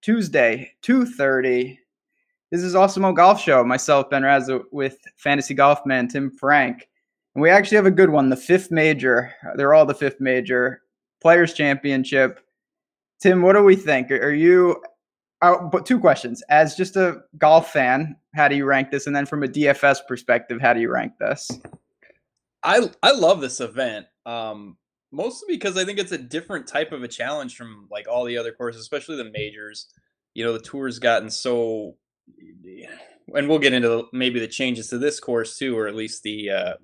Tuesday, 2:30. This is Awesemo Golf Show. Myself, Ben Raza, with Fantasy Golf Man Tim Frank. And we actually have a good one, the fifth major. They're all the fifth major. Players Championship. Tim, what do we think? Are you but two questions. As just a golf fan, how do you rank this? And then from a DFS perspective, how do you rank this? I love this event. Mostly because I think it's a different type of a challenge from like all the other courses, especially the majors. The tour's gotten so, and we'll get into maybe the changes to this course too, or at least the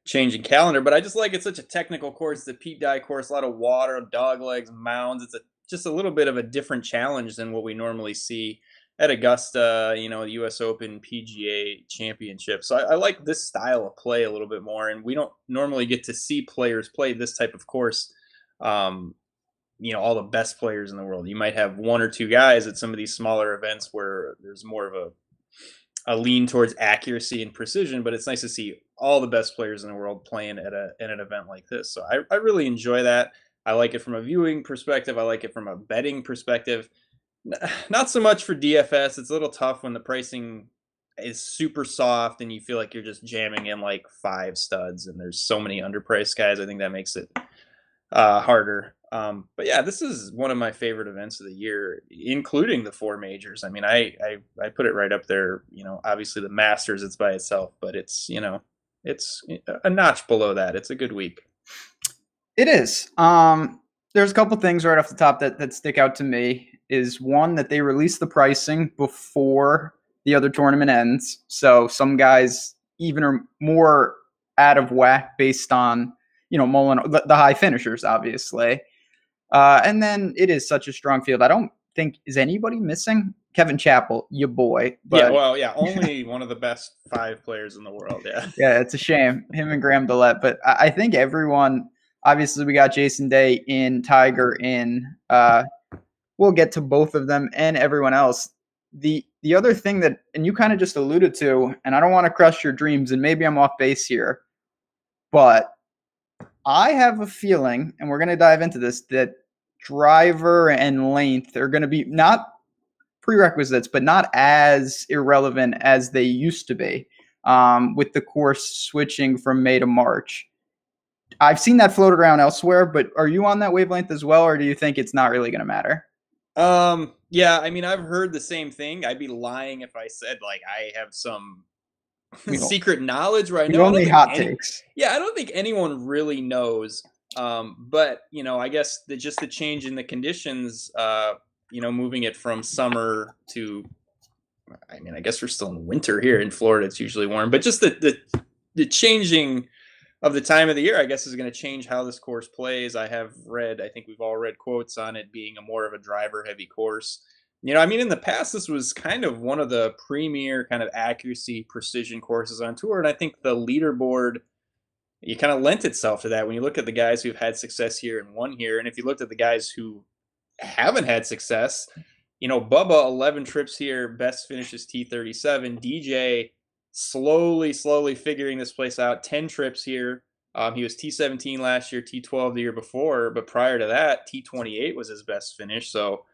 change in calendar. But I just like it's such a technical course. It's a Pete Dye course, a lot of water, dog legs, mounds. It's just a little bit of a different challenge than what we normally see at Augusta, the U.S. Open, PGA Championship. So I like this style of play a little bit more, and we don't normally get to see players play this type of course. All the best players in the world. You might have one or two guys at some of these smaller events where there's more of a lean towards accuracy and precision, but it's nice to see all the best players in the world playing at an event like this. So I really enjoy that. I like it from a viewing perspective. I like it from a betting perspective. Not so much for DFS. It's a little tough when the pricing is super soft and you feel like you're just jamming in like five studs and there's so many underpriced guys. I think that makes it harder. But yeah, this is one of my favorite events of the year, including the four majors. I mean, I put it right up there. Obviously the Masters, it's by itself, but it's a notch below that. It's a good week. It is. There's a couple things right off the top that stick out to me. Is one that they release the pricing before the other tournament ends. So some guys even are more out of whack based on, Mullen, the high finishers, obviously. And then it is such a strong field. I don't think, is anybody missing? Kevin Chappell, your boy. But, only one of the best five players in the world, yeah. Yeah, it's a shame. Him and Graham Dillette. But I think everyone, obviously we got Jason Day in, Tiger in, we'll get to both of them and everyone else. The other thing that, and you kind of just alluded to, and I don't want to crush your dreams, and maybe I'm off base here, but I have a feeling, and we're going to dive into this, that driver and length are going to be not prerequisites, but not as irrelevant as they used to be, with the course switching from May to March. I've seen that floated around elsewhere, but are you on that wavelength as well, or do you think it's not really going to matter? Yeah, I mean, I've heard the same thing. I'd be lying if I said like I have some secret knowledge where I know. Only hot takes. Yeah, I don't think anyone really knows. But I guess just the change in the conditions, moving it from summer to, I mean, I guess we're still in winter here in Florida. It's usually warm, but just the changing of the time of the year, I guess, is going to change how this course plays. I think we've all read quotes on it being more of a driver heavy course. I mean, in the past, this was kind of one of the premier kind of accuracy precision courses on tour. And I think the leaderboard, you kind of lent itself to that when you look at the guys who've had success here and won here. And if you looked at the guys who haven't had success, Bubba, 11 trips here, best finishes T37. DJ, slowly figuring this place out. 10 trips here. He was T17 last year, T12 the year before, but prior to that, T28 was his best finish. So,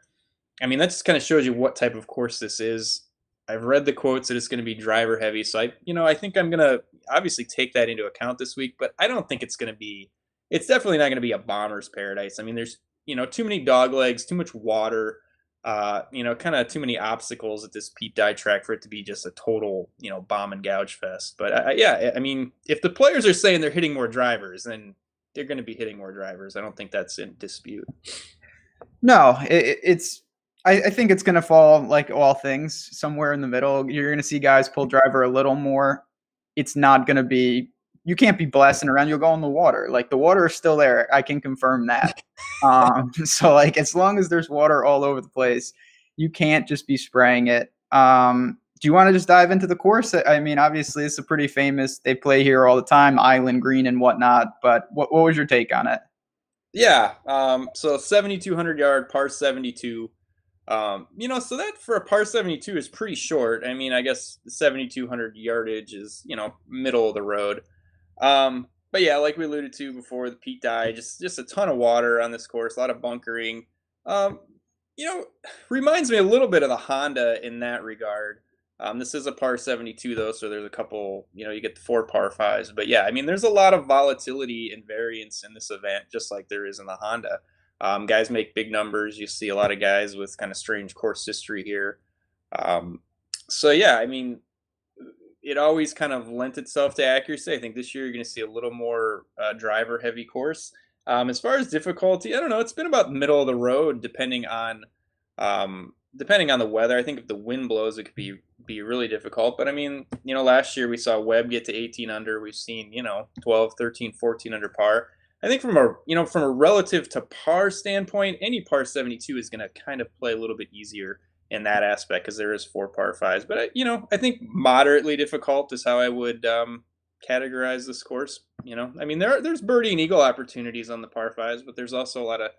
I mean, that just kind of shows you what type of course this is. I've read the quotes that it's going to be driver heavy, so I think I'm going to obviously take that into account this week, but I don't think it's definitely not going to be a bomber's paradise. I mean, there's, too many dog legs, too much water, kind of too many obstacles at this Pete Dye track for it to be just a total, bomb and gouge fest. But I mean, if the players are saying they're hitting more drivers, then they're going to be hitting more drivers. I don't think that's in dispute. No, I think it's going to fall, like all things, somewhere in the middle. You're going to see guys pull driver a little more. It's not going to be, you can't be blasting around. You'll go in the water. Like, the water is still there. I can confirm that. So, like, as long as there's water all over the place, you can't just be spraying it. Do you want to just dive into the course? I mean, obviously, it's a pretty famous, they play here all the time, Island Green and whatnot. But what was your take on it? Yeah. So 7,200 yard, par 72. So that for a par 72 is pretty short. I mean, I guess the 7,200 yardage is, middle of the road. But yeah, like we alluded to before, the Pete Dye, just a ton of water on this course, a lot of bunkering. you know, reminds me a little bit of the Honda in that regard. This is a par 72 though, so there's a couple, you get the 4 par 5s. But yeah, I mean, there's a lot of volatility and variance in this event, just like there is in the Honda. Guys make big numbers. You see a lot of guys with kind of strange course history here. Um, so yeah, I mean, it always kind of lent itself to accuracy. I think this year you're going to see a little more driver heavy course. As far as difficulty, I don't know. It's been about middle of the road, depending on the weather. I think if the wind blows, it could be really difficult. But I mean, last year we saw Webb get to 18 under. We've seen 12, 13, 14 under par. I think from a relative to par standpoint, any par 72 is going to kind of play a little bit easier in that aspect because there is 4 par 5s. But I think moderately difficult is how I would categorize this course. I mean there's birdie and eagle opportunities on the par 5s, but there's also a lot of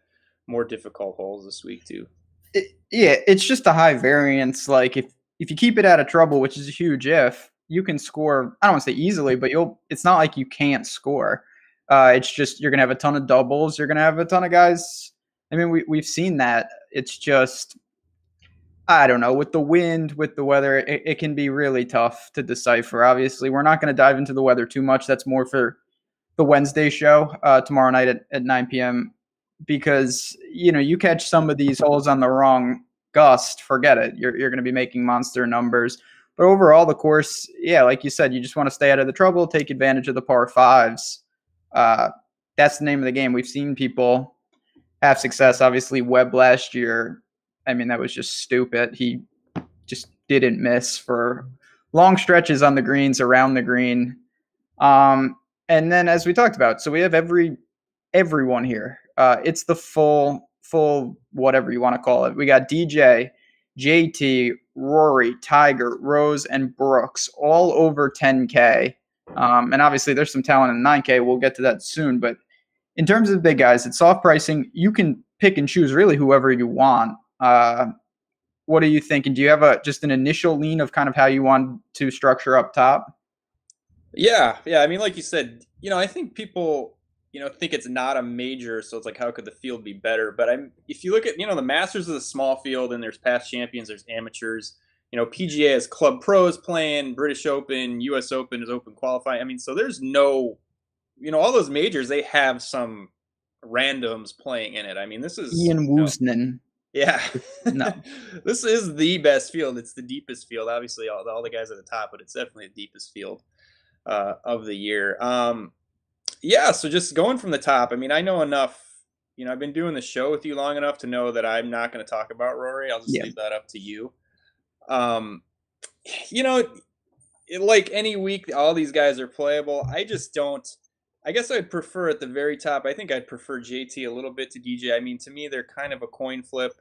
more difficult holes this week too. Yeah, it's just a high variance. Like if you keep it out of trouble, which is a huge if, you can score. I don't want to say easily, but it's not like you can't score. It's just you're gonna have a ton of doubles. You're gonna have a ton of guys. I mean, we've seen that. It's just I don't know, with the wind, with the weather, it can be really tough to decipher. Obviously, we're not going to dive into the weather too much. That's more for the Wednesday show tomorrow night at 9 p.m. Because, you catch some of these holes on the wrong gust, forget it. You're going to be making monster numbers. But overall, the course, yeah, like you said, you just want to stay out of the trouble, take advantage of the par 5s. That's the name of the game. We've seen people have success. Obviously, Webb last year, I mean, that was just stupid. He just didn't miss for long stretches on the greens, around the green. And then, as we talked about, so we have everyone here. It's the full whatever you want to call it. We got DJ, JT, Rory, Tiger, Rose, and Brooks all over 10K. And obviously, there's some talent in 9K. We'll get to that soon. But in terms of the big guys, it's soft pricing. You can pick and choose really whoever you want. What are you thinking? Do you have just an initial lean of kind of how you want to structure up top? Yeah. I mean, like you said, I think people, think it's not a major, so it's like, how could the field be better? But if you look at, the Masters is a small field, and there's past champions, there's amateurs. PGA has club pros playing, British Open, U.S. Open is open qualifying. I mean, so there's no, all those majors, they have some randoms playing in it. I mean, this is Ian Woosnan. Yeah. No. This is the best field. It's the deepest field. Obviously, all the guys at the top, but it's definitely the deepest field of the year. Yeah, so just going from the top, I mean, I know enough. I've been doing the show with you long enough to know that I'm not going to talk about Rory. I'll just leave that up to you. Like any week, all these guys are playable. I just don't. I guess I'd prefer at the very top. I think I'd prefer JT a little bit to DJ. I mean, to me, they're kind of a coin flip.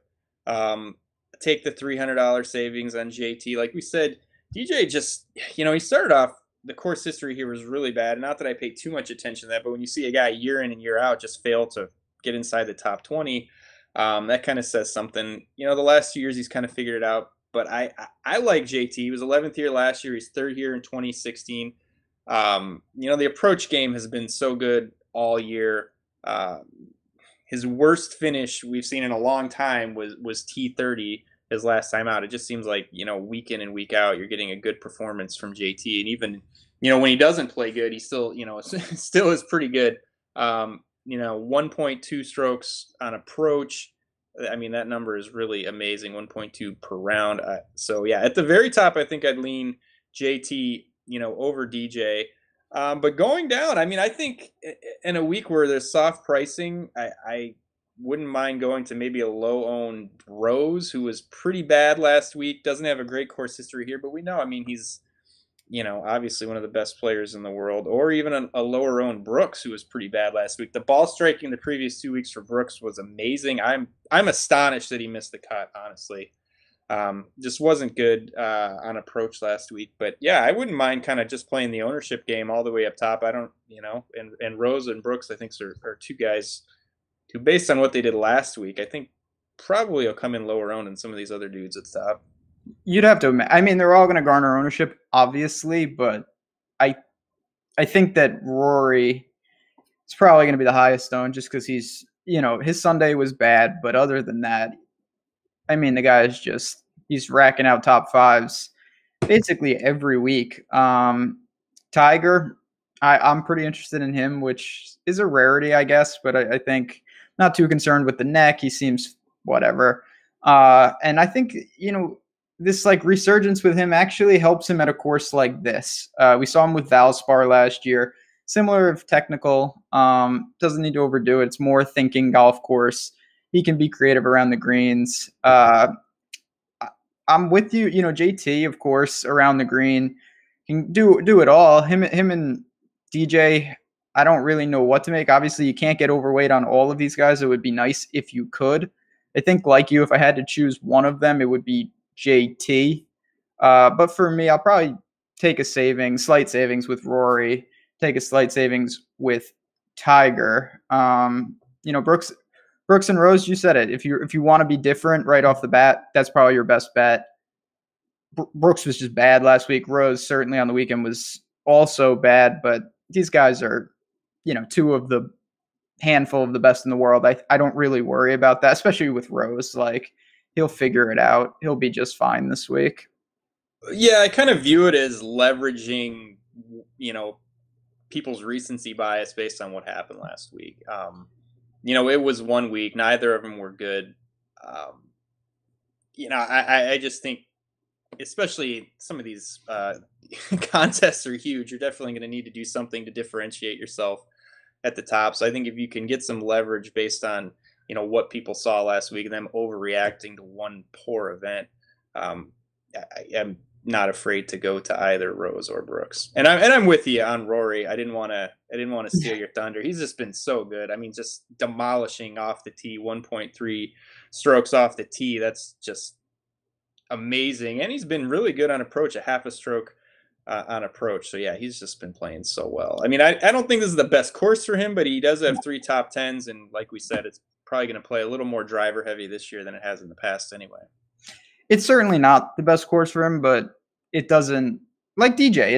Take the $300 savings on JT. Like we said, DJ just, he started off, the course history here was really bad. Not that I pay too much attention to that, but when you see a guy year in and year out just fail to get inside the top 20, that kind of says something. The last 2 years he's kind of figured it out. But I like JT. He was 11th here last year. He's third here in 2016. The approach game has been so good all year. His worst finish we've seen in a long time was T30 his last time out. It just seems like, week in and week out, you're getting a good performance from JT. And even, when he doesn't play good, he still, still is pretty good. 1.2 strokes on approach. I mean, that number is really amazing, 1.2 per round. So, yeah, at the very top, I think I'd lean JT, over DJ. But going down, I mean, I think in a week where there's soft pricing, I wouldn't mind going to maybe a low-owned Rose, who was pretty bad last week. Doesn't have a great course history here, but we know, I mean, he's, obviously one of the best players in the world. Or even a lower-owned Brooks, who was pretty bad last week. The ball striking the previous 2 weeks for Brooks was amazing. I'm astonished that he missed the cut, honestly. Just wasn't good on approach last week. But yeah, I wouldn't mind kind of just playing the ownership game all the way up top. I don't, and Rose and Brooks, I think, are two guys who, based on what they did last week, I think probably will come in lower owned than some of these other dudes at the top. You'd have to. I mean, they're all going to garner ownership, obviously, but I think that Rory is probably going to be the highest owned just because he's, his Sunday was bad, but other than that, I mean, the guy is just he's racking out top fives basically every week. Tiger, I'm pretty interested in him, which is a rarity, I guess, but I think not too concerned with the neck. He seems whatever. And I think, this like resurgence with him actually helps him at a course like this. We saw him with Valspar last year. Similar of technical, doesn't need to overdo it. It's more thinking golf course. He can be creative around the greens. I'm with you. JT, of course, around the green can do it all. Him and DJ. I don't really know what to make. Obviously, you can't get overweight on all of these guys. It would be nice if you could. I think, like you, if I had to choose one of them, it would be JT. But for me, I'll probably take a slight savings with Rory. Take a slight savings with Tiger. Brooks and Rose, you said it. If you want to be different right off the bat, that's probably your best bet. Brooks was just bad last week. Rose certainly on the weekend was also bad, but these guys are, two of the handful of the best in the world. I don't really worry about that, especially with Rose. Like, he'll figure it out. He'll be just fine this week. Yeah, I kind of view it as leveraging, people's recency bias based on what happened last week. It was 1 week. Neither of them were good. I just think, especially some of these contests are huge. You're definitely going to need to do something to differentiate yourself at the top. So I think if you can get some leverage based on, what people saw last week and them overreacting to one poor event, I am not afraid to go to either Rose or Brooks. And I'm with you on Rory. I didn't want to steal your thunder. He's just been so good. I mean, just demolishing off the tee, 1.3 strokes off the tee. That's just amazing. And he's been really good on approach, a half a stroke on approach. So yeah, he's just been playing so well. I mean, I don't think this is the best course for him, but he does have 3 top 10s. And like we said, it's probably going to play a little more driver heavy this year than it has in the past anyway. It's certainly not the best course for him, but it doesn't, like DJ,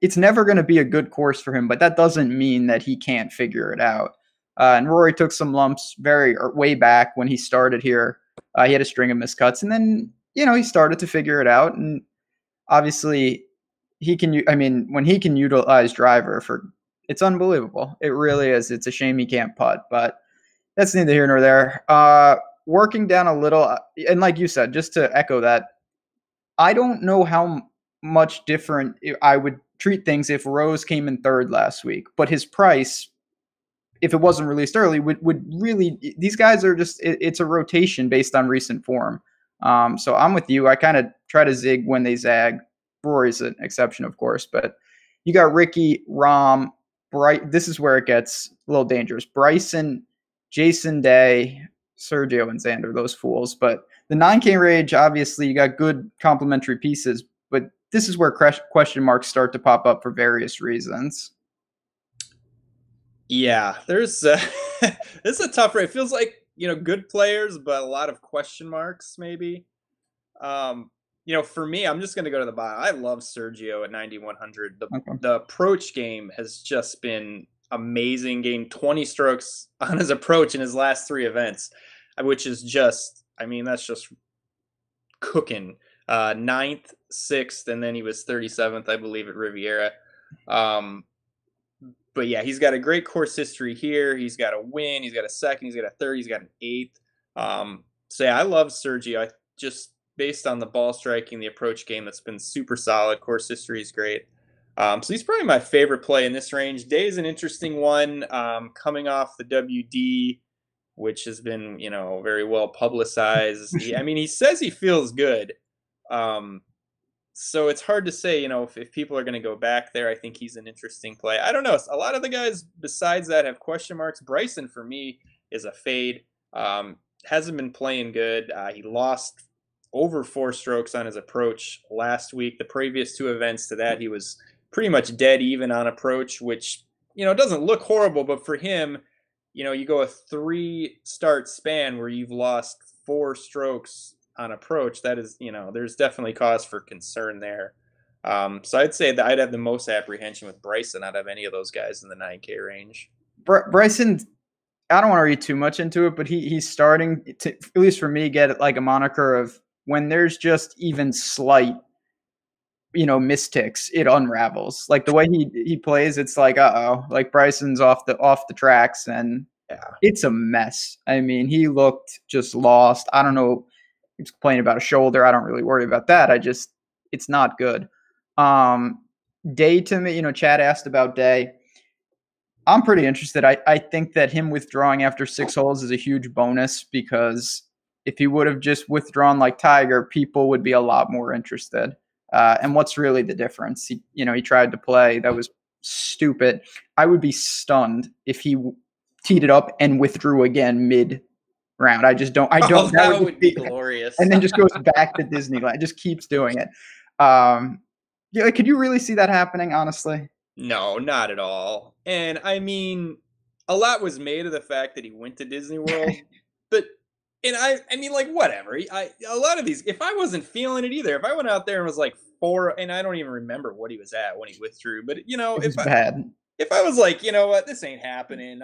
it's never going to be a good course for him, but that doesn't mean that he can't figure it out. And Rory took some lumps way back when he started here. He had a string of miscuts, and then, he started to figure it out. And obviously when he can utilize driver it's unbelievable. It really is. It's a shame he can't putt, but that's neither here nor there. Working down a little, and like you said, just to echo that, I don't know how much different I would treat things if Rose came in third last week, but his price, if it wasn't released early, would really, these guys are just, it's a rotation based on recent form. So I'm with you. I kind of try to zig when they zag. Rory's an exception, of course, but you got Ricky, Rahm, this is where it gets a little dangerous. Bryson, Jason Day, Sergio, and Xander, those fools. But the 9K range, obviously, you got good complementary pieces, but this is where question marks start to pop up for various reasons. Yeah, there's this is a tough race. It feels like, good players, but a lot of question marks, maybe. For me, I'm just going to go to the bottom. I love Sergio at 9,100. The approach game has just been amazing. Gained 20 strokes on his approach in his last 3 events, which is just, that's just cooking. 9th, 6th, and then he was 37th, I believe, at Riviera. But yeah, he's got a great course history here. He's got a win. He's got a second. He's got a third. He's got an 8th. So yeah, I love Sergio. Just based on the ball striking, the approach game, that's been super solid. Course history is great. So he's probably my favorite play in this range. Day is an interesting one, coming off the WD, which has been, very well publicized. He says he feels good. So it's hard to say, if people are going to go back there. I think he's an interesting play. I don't know. A lot of the guys besides that have question marks. Bryson, for me, is a fade. Hasn't been playing good. He lost over 4 strokes on his approach last week. The previous 2 events to that, he was pretty much dead even on approach, which, doesn't look horrible. But for him, you go a 3-start span where you've lost 4 strokes on approach. That is, there's definitely cause for concern there. So I'd say that I'd have the most apprehension with Bryson out of any of those guys in the 9K range. Bryson, I don't want to read too much into it, but he's starting to, at least for me, get like a moniker of when there's just even slight, misticks, it unravels. Like the way he plays, it's like, like Bryson's off the tracks, and Yeah. it's a mess. I mean, he looked just lost. I don't know. He's complaining about a shoulder. I don't really worry about that. It's not good. Day to me, Chad asked about Day. I'm pretty interested. I think that him withdrawing after 6 holes is a huge bonus, because if he would have just withdrawn like Tiger, people would be a lot more interested. And what's really the difference? He tried to play. That was stupid. I would be stunned if he teed it up and withdrew again mid round. I just don't. I don't. Oh, that would be glorious. And then just goes back to Disneyland. Just keeps doing it. Yeah, could you really see that happening? Honestly, no, not at all. And I mean, a lot was made of the fact that he went to Disney World, but and I mean, like whatever. A lot of these, if I wasn't feeling it either, if I went out there and was like 4, and I don't even remember what he was at when he withdrew, but if I was like, you know what, this ain't happening,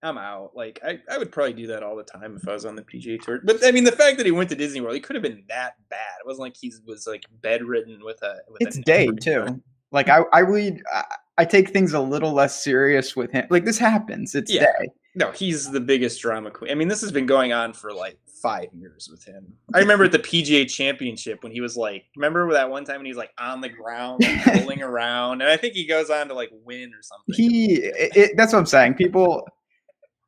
I'm out. Like I would probably do that all the time if I was on the PGA Tour. But I mean, the fact that he went to Disney World, he could have been that bad. It wasn't like he was like bedridden with a. It's Day too. Like I take things a little less serious with him. Like this happens. It's Day. No, he's the biggest drama queen. I mean, this has been going on for like 5 years with him. I remember at the PGA Championship when he was like, remember that one time when he was like on the ground, like, rolling around, and I think he goes on to like win or something. That's what I'm saying. People,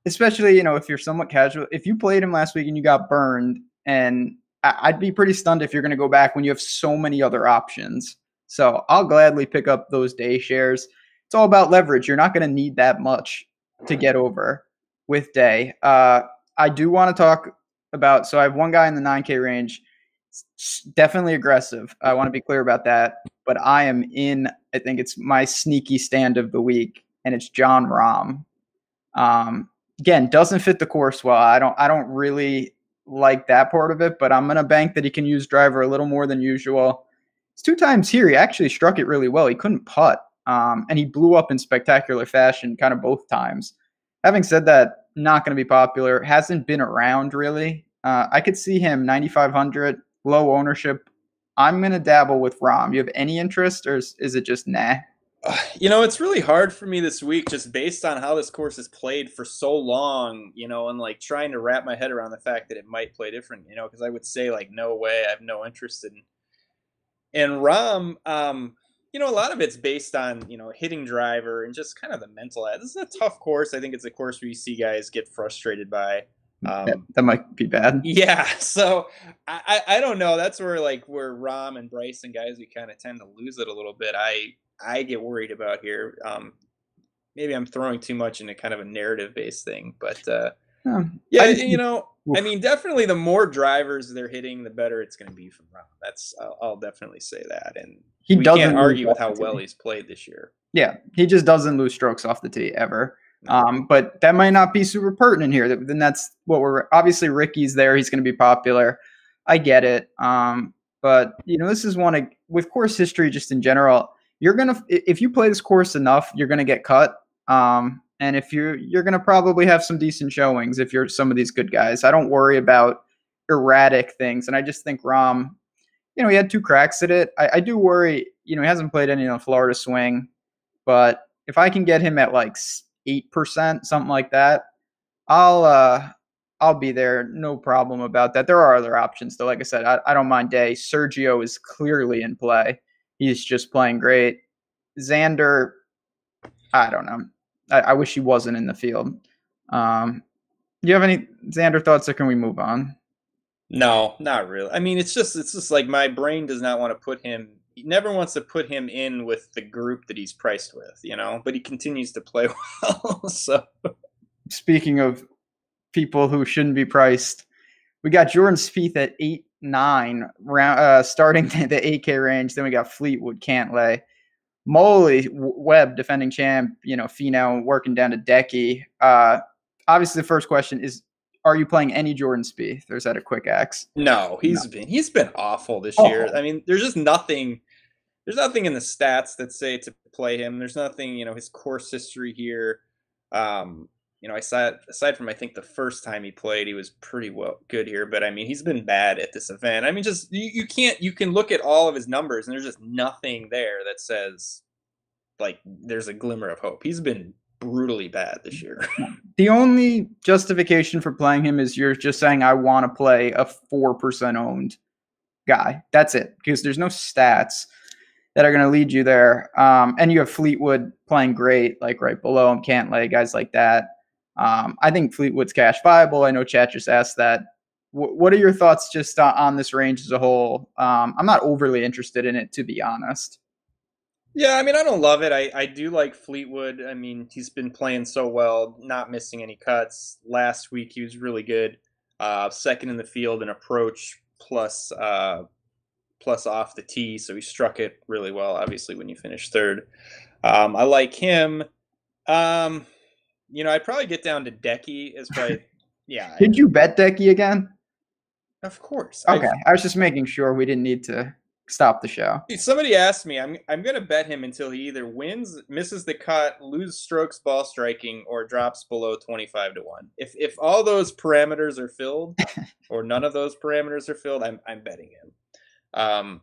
especially if you're somewhat casual, if you played him last week and you got burned, and I'd be pretty stunned if you're going to go back when you have so many other options. So I'll gladly pick up those Day shares. It's all about leverage. You're not going to need that much to get over with Day. I do want to talk about, so I have one guy in the 9K range. It's definitely aggressive. I want to be clear about that. But I think it's my sneaky stand of the week, and it's Jon Rahm. Again, doesn't fit the course well. I don't really like that part of it, but I'm going to bank that he can use driver a little more than usual. It's 2 times here. He actually struck it really well. He couldn't putt, and he blew up in spectacular fashion kind of both times. Having said that, not going to be popular. Hasn't been around really. I could see him 9,500, low ownership. I'm going to dabble with Rahm. You have any interest, or is it just nah? It's really hard for me this week just based on how this course has played for so long, and like trying to wrap my head around the fact that it might play different, because I would say like, no way, I have no interest in Rahm. A lot of it's based on, hitting driver and just kind of the mental. This is a tough course. I think it's a course where you see guys get frustrated by. That might be bad. Yeah, so I don't know. That's where Rahm and Bryson guys, we kind of tend to lose it a little bit. I get worried about here. Maybe I'm throwing too much into kind of a narrative-based thing, but I mean, definitely the more drivers they're hitting, the better it's going to be from Rahm. I'll definitely say that, and we can't argue with how well he's played this year. Yeah, he just doesn't lose strokes off the tee ever. But that might not be super pertinent here. Then that's what obviously Ricky's there. He's going to be popular. I get it. But this is one with course history, just in general. If you play this course enough, you're going to get cut. And if you're going to probably have some decent showings if you're some of these good guys. I don't worry about erratic things. And I just think Rahm, he had 2 cracks at it. I do worry, he hasn't played any Florida swing, but if I can get him at like 8%, something like that, I'll be there. No problem about that. There are other options though. Like I said, I don't mind Day. Sergio is clearly in play. He's just playing great. Xander, I don't know. I wish he wasn't in the field. Do you have any Xander thoughts, or can we move on? No, not really. I mean, it's just like my brain does not want to put him. He never wants to put him in with the group that he's priced with, but he continues to play well. So, speaking of people who shouldn't be priced, we got Jordan Spieth at 8-9 round, starting the 8K range. Then we got Fleetwood, Cantlay. Molly, Webb, defending champ, Finau working down to Decky. Obviously, the first question is, are you playing any Jordan Spieth, or is that a quick X? No, he's been awful this year. I mean, there's just nothing. There's nothing in the stats that say to play him. There's nothing, his course history here. aside from I think the first time he played, he was pretty good here. But I mean, he's been bad at this event. I mean, just you can look at all of his numbers, and there's just nothing there that says like there's a glimmer of hope. He's been brutally bad this year. The only justification for playing him is you're just saying I want to play a 4% owned guy. That's it, because there's no stats that are going to lead you there. And you have Fleetwood playing great, like right below him, Cantlay, guys like that. I think Fleetwood's cash viable. I know chat just asked that. What are your thoughts just on this range as a whole? I'm not overly interested in it, to be honest. Yeah, I mean, I don't love it. I do like Fleetwood. I mean, he's been playing so well, not missing any cuts. Last week, he was really good. Second in the field in approach plus off the tee, so he struck it really well, obviously, when you finish third. I like him. I'd probably get down to Decky as probably, yeah. Did you bet Decky again? Of course. Okay, I was just making sure we didn't need to stop the show. Somebody asked me, I'm going to bet him until he either wins, misses the cut, loses strokes ball striking, or drops below 25 to 1. If all those parameters are filled, or none of those parameters are filled, I'm betting him.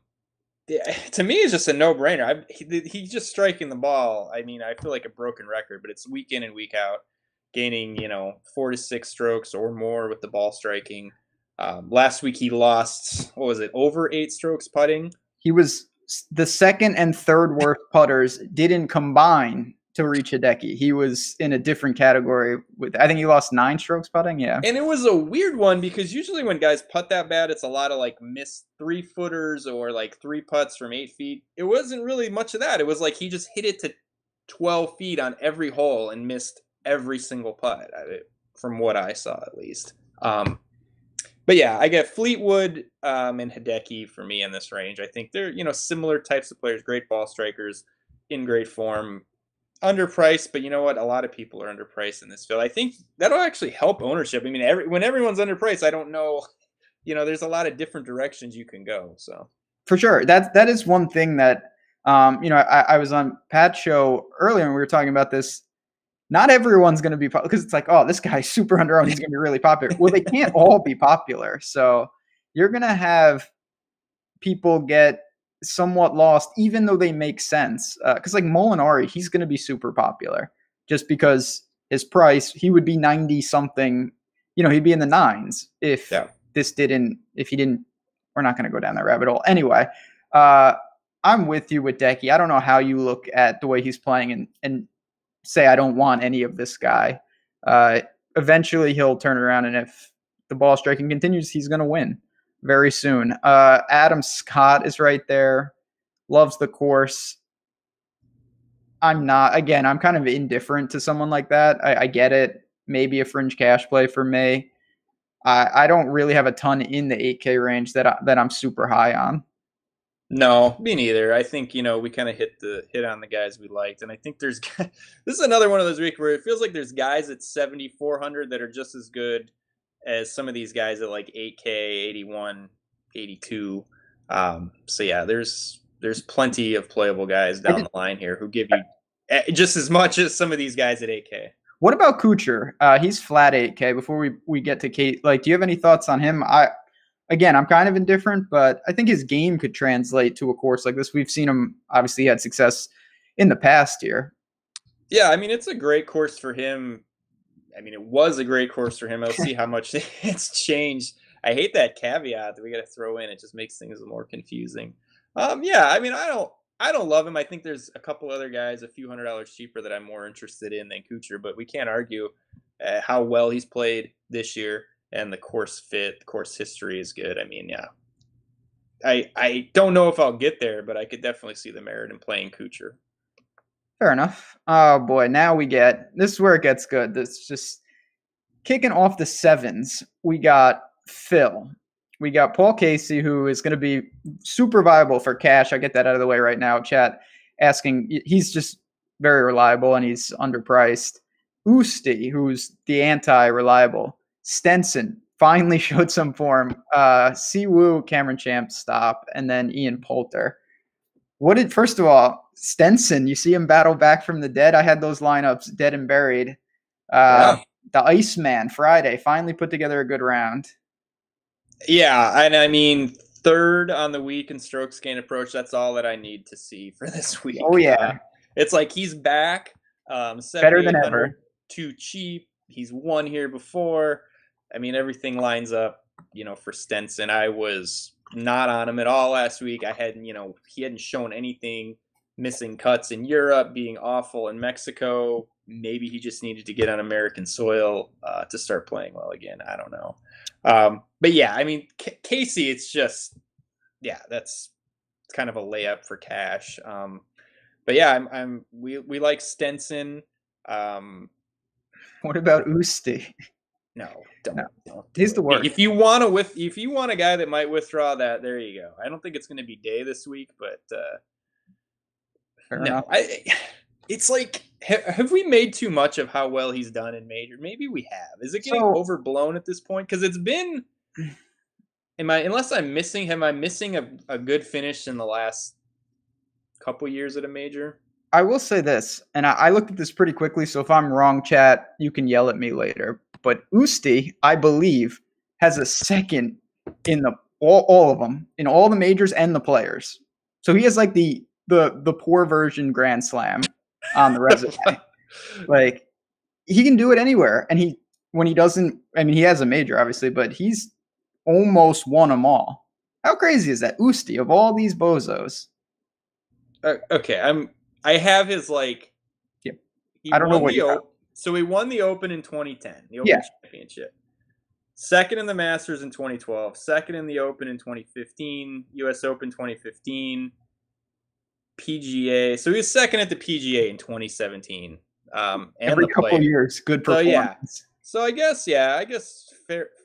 To me, it's just a no-brainer. He's just striking the ball. I mean, I feel like a broken record, but it's week in and week out, gaining 4 to 6 strokes or more with the ball striking. Last week he lost, what was it, over 8 strokes putting? He was the second and third worst putters didn't combine to reach Hideki. He was in a different category with, I think he lost 9 strokes putting. Yeah. And it was a weird one because usually when guys putt that bad, it's a lot of like missed 3-footers or like 3 putts from 8 feet. It wasn't really much of that. It was like he just hit it to 12 feet on every hole and missed every single putt, from what I saw at least. But yeah, I get Fleetwood and Hideki for me in this range. I think they're, similar types of players, great ball strikers, in great form, underpriced. But you know what? A lot of people are underpriced in this field. I think that'll actually help ownership. I mean, when everyone's underpriced, I don't know, there's a lot of different directions you can go. So for sure, that is one thing that, I was on Pat's show earlier and we were talking about this. Not everyone's going to be popular because it's like, oh, this guy's super underowned. He's going to be really popular. Well, they can't all be popular. So you're going to have people get somewhat lost, even though they make sense. Because like Molinari, he's going to be super popular just because his price, he would be 90 something, he'd be in the 9s if he didn't, we're not going to go down that rabbit hole. Anyway, I'm with you with Decky. I don't know how you look at the way he's playing and say I don't want any of this guy. Eventually he'll turn around, and if the ball striking continues, he's going to win very soon. Adam Scott is right there. Loves the course. I'm kind of indifferent to someone like that. I get it. Maybe a fringe cash play for me. I don't really have a ton in the 8K range that I'm super high on. No, me neither. I think, we kind of hit on the guys we liked. And I think this is another one of those weeks where it feels like there's guys at 7,400 that are just as good as some of these guys at like 8K, 81, 82. So yeah, there's plenty of playable guys down the line here who give you just as much as some of these guys at 8K. What about Kuchar? He's flat 8K. Before we get to Kate, do you have any thoughts on him? Again, I'm kind of indifferent, but I think his game could translate to a course like this. We've seen him, obviously, he had success in the past year. Yeah, I mean, it's a great course for him. I mean, it was a great course for him. I'll see how much it's changed. I hate that caveat that we got to throw in. It just makes things more confusing. Yeah, I mean, I don't love him. I think there's a couple other guys a few $100s cheaper that I'm more interested in than Kuchar, but we can't argue how well he's played this year. And the course fit, the course history is good. I mean, yeah. I don't know if I'll get there, but I could definitely see the merit in playing Kuchar. Fair enough. Oh, boy. Now this is where it gets good. This is just kicking off the 7s. We got Phil. We got Paul Casey, who is going to be super viable for cash. I get that out of the way right now. Chat asking. He's just very reliable, and he's underpriced. Usti, who's the anti-reliable. Stenson finally showed some form. Siwoo, Cameron Champ, stop, and then Ian Poulter. First of all, Stenson, you see him battle back from the dead. I had those lineups dead and buried. Uh, Yeah. the Iceman Friday finally put together a good round. Yeah, and I mean, third on the week in strokes gained approach. That's all that I need to see for this Oh week. yeah, It's like he's back. better than 7,800 ever. too cheap. He's won here before. I mean, everything lines up, for Stenson. I was not on him at all last week. I hadn't, he hadn't shown anything, missing cuts in Europe, being awful in Mexico. Maybe he just needed to get on American soil to start playing well again. I don't know. But yeah, I mean, Casey, it's just, yeah, it's kind of a layup for cash. But yeah, we like Stenson. What about Usti? No, don't No, don't do he's the it. worst. If you want a guy that might withdraw that, there you go. I don't think it's going to be Day this week, but Fair no, enough. it's like have we made too much of how well he's done in major? Maybe we have. Is it getting So overblown at this point? Because it's been. Am I missing a good finish in the last couple years at a major? I will say this, and I looked at this pretty quickly. So if I'm wrong, chat, you can yell at me later. But Usti, I believe, has a second in all of them, in all the majors and the players. So he has like the poor version Grand Slam on the resume. Like he can do it anywhere, and when he doesn't, I mean, he has a major obviously, but he's almost won them all. How crazy is that? Usti of all these bozos. Okay, I have his like. Yep. He I don't know won what the you have. Open. So he won the Open in 2010, the Yeah. Open Championship. Second in the Masters in 2012. Second in the Open in 2015. U.S. Open 2015. PGA. So he was second at the PGA in 2017. And Every the couple Players. years, good So yeah. performance. So I guess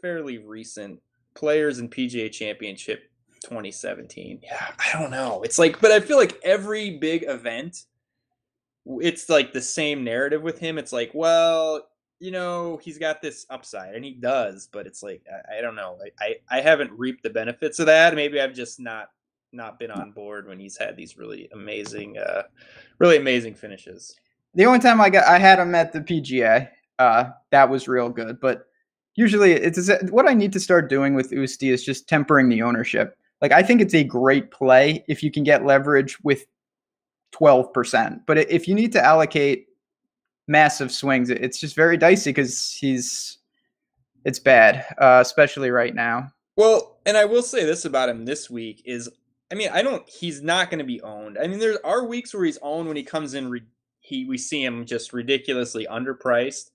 fairly recent Players and PGA Championship 2017. Yeah, I don't know. It's like, but I feel like every big event, it's like the same narrative with him. It's like, well, he's got this upside, and he does, but it's like I don't know. I haven't reaped the benefits of that. Maybe I've just not been on board when he's had these really amazing finishes. The only time I had him at the PGA, that was real good. But usually, it's what I need to start doing with Usti is just tempering the ownership. Like I think it's a great play if you can get leverage with 12%. But if you need to allocate massive swings, it's just very dicey because it's bad, especially right now. Well, and I will say this about him this week is, I mean, he's not going to be owned. I mean, there are weeks where he's owned when he comes in. We see him just ridiculously underpriced.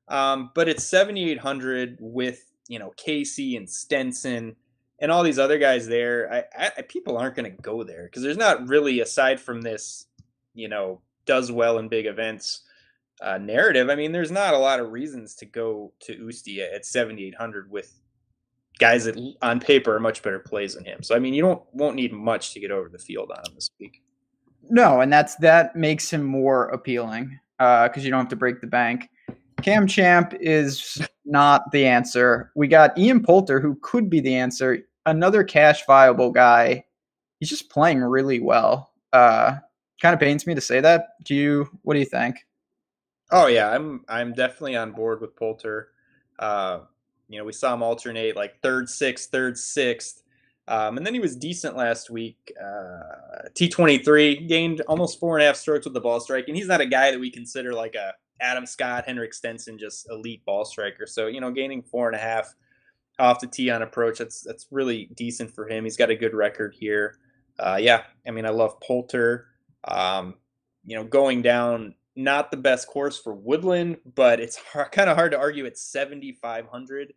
But it's 7,800 with Casey and Stenson and all these other guys there. People aren't going to go there because there's not really, aside from this, does well in big events narrative. I mean, there's not a lot of reasons to go to Usti at 7,800 with guys that on paper are much better plays than him. So I mean, you won't need much to get over the field on him this week. No, and that makes him more appealing because you don't have to break the bank. Cam Champ is not the answer. We got Ian Poulter, who could be the answer. Another cash viable guy. He's just playing really well. Kind of pains me to say that. What do you think? Oh yeah, I'm definitely on board with Poulter. We saw him alternate like third, sixth. And then he was decent last week. T23 gained almost 4.5 strokes with the ball strike, and he's not a guy that we consider like a Adam Scott, Henrik Stenson, just elite ball striker. So gaining 4.5 off the tee on approach, that's really decent for him. He's got a good record here. Yeah, I mean, I love Poulter. Going down, not the best course for Woodland, but it's kind of hard to argue at 7,500.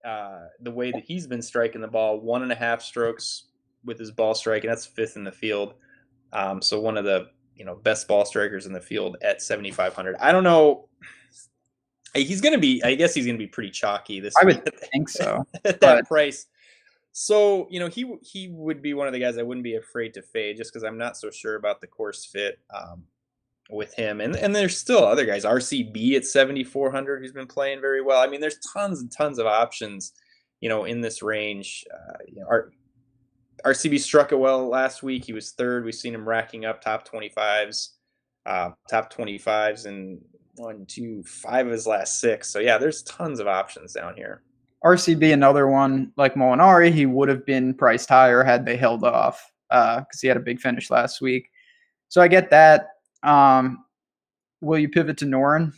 The way that he's been striking the ball, 1.5 strokes with his ball strike, and that's fifth in the field. So one of the best ball strikers in the field at 7,500. I don't know. I guess he's gonna be pretty chalky this week. I would think so at that price. So he would be one of the guys I wouldn't be afraid to fade just because I'm not so sure about the course fit. With him, and there's still other guys. RCB at 7,400, who's been playing very well. I mean, there's tons and tons of options, in this range. RCB struck it well last week. He was third. We've seen him racking up top 25s, and 1, 2, 5 of his last 6. So yeah, there's tons of options down here. RCB, another one like Molinari, he would have been priced higher had they held off because he had a big finish last week. So I get that. Will you pivot to Noren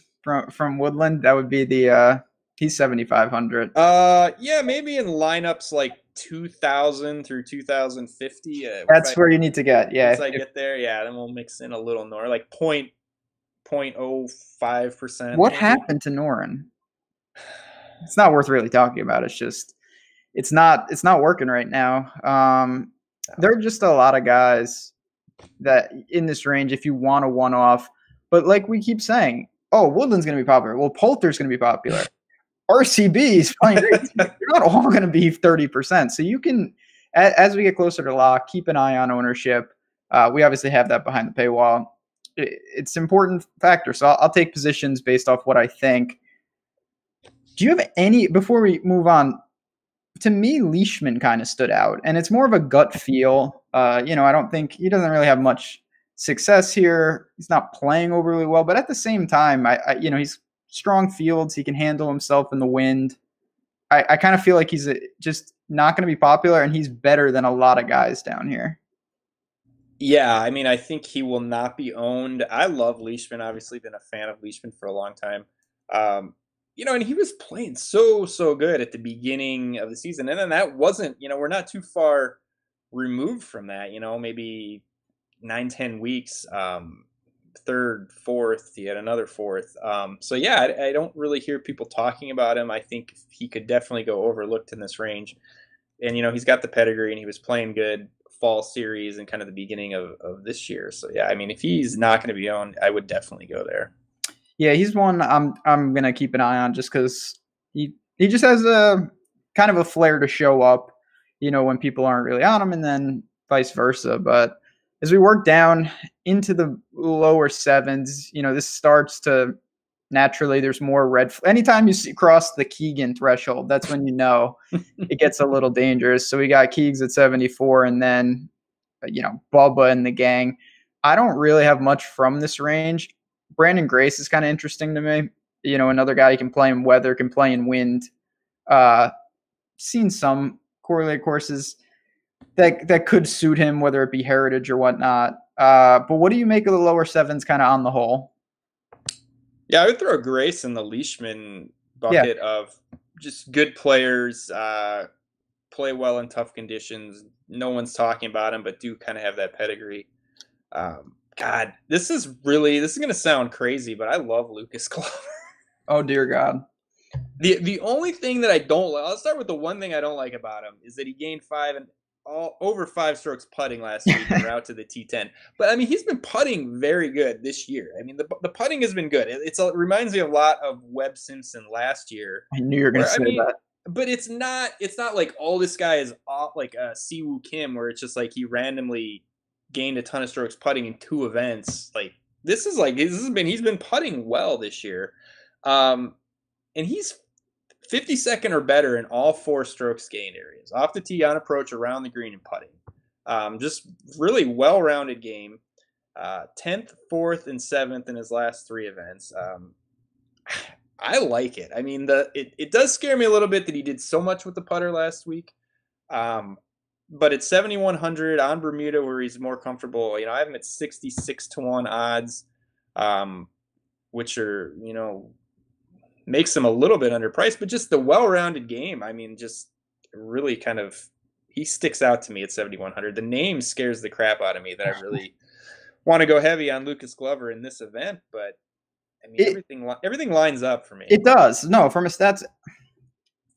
from Woodland? That would be the he's 7,500. Yeah, maybe in lineups like 2,000 through 2,050. That's where you need to get. Yeah, once I get there, yeah, then we'll mix in a little Noren, like 0.05%. What happened to Noren? It's not worth really talking about. It's just it's not working right now. There are just a lot of guys that in this range, if you want a one-off, but like we keep saying, oh, Woodland's going to be popular. Well, Poulter's going to be popular. RCB is playing great. They're not all going to be 30%. So you can, as we get closer to lock, keep an eye on ownership. We obviously have that behind the paywall. It's an important factor. So I'll take positions based off what I think. Do you have any, before we move on, to me, Leishman kind of stood out, and it's more of a gut feel. I don't think he doesn't really have much success here. He's not playing overly well, but at the same time, he's strong fields. He can handle himself in the wind. I kind of feel like he's just not going to be popular, and he's better than a lot of guys down here. Yeah, I mean, I think he will not be owned. I love Leishman. Obviously, been a fan of Leishman for a long time. And he was playing so good at the beginning of the season. And then that wasn't, we're not too far removed from that, maybe 9-10 weeks, third, fourth, he had another fourth. So yeah, I don't really hear people talking about him. I think he could definitely go overlooked in this range. And, he's got the pedigree, and he was playing good fall series and kind of the beginning of this year. So yeah, I mean, if he's not going to be owned, I would definitely go there. Yeah, he's one I'm gonna keep an eye on just because he just has a kind of a flair to show up, when people aren't really on him, and then vice versa. But as we work down into the lower sevens, this starts to naturally. There's more red. Anytime you cross the Keegan threshold, that's when it gets a little dangerous. So we got Keegs at 74, and then Bubba and the gang. I don't really have much from this range. Brandon Grace is kind of interesting to me. Another guy who can play in weather, can play in wind. Seen some correlated courses that could suit him, whether it be heritage or whatnot. But what do you make of the lower sevens kind of on the whole? Yeah, I would throw Grace in the Leishman bucket of just good players, play well in tough conditions. No one's talking about him, but do kind of have that pedigree. God, this is going to sound crazy, but I love Lucas Glover. Oh, dear God. The only thing that I don't like, I'll start with the one thing I don't like about him, is that he gained over 5 strokes putting last week and route to the T10. But, I mean, he's been putting very good this year. I mean, the putting has been good. It reminds me a lot of Webb Simpson last year. I knew you were going to say that. But it's not like all this guy is off, like Siwoo Kim, where it's just like he randomly gained a ton of strokes putting in 2 events. Like he's been putting well this year. And he's 52nd or better in all 4 strokes gained areas, off the tee, on approach, around the green, and putting. Just really well-rounded game. 10th, 4th, and 7th in his last 3 events. I like it. I mean, it does scare me a little bit that he did so much with the putter last week. But it's 7,100 on Bermuda, where he's more comfortable. I have him at 66-1 odds, which are, makes him a little bit underpriced, but just the well-rounded game. I mean, just really kind of, he sticks out to me at 7,100. The name scares the crap out of me that I really want to go heavy on Lucas Glover in this event, but I mean, everything lines up for me. It does. No, from a stats,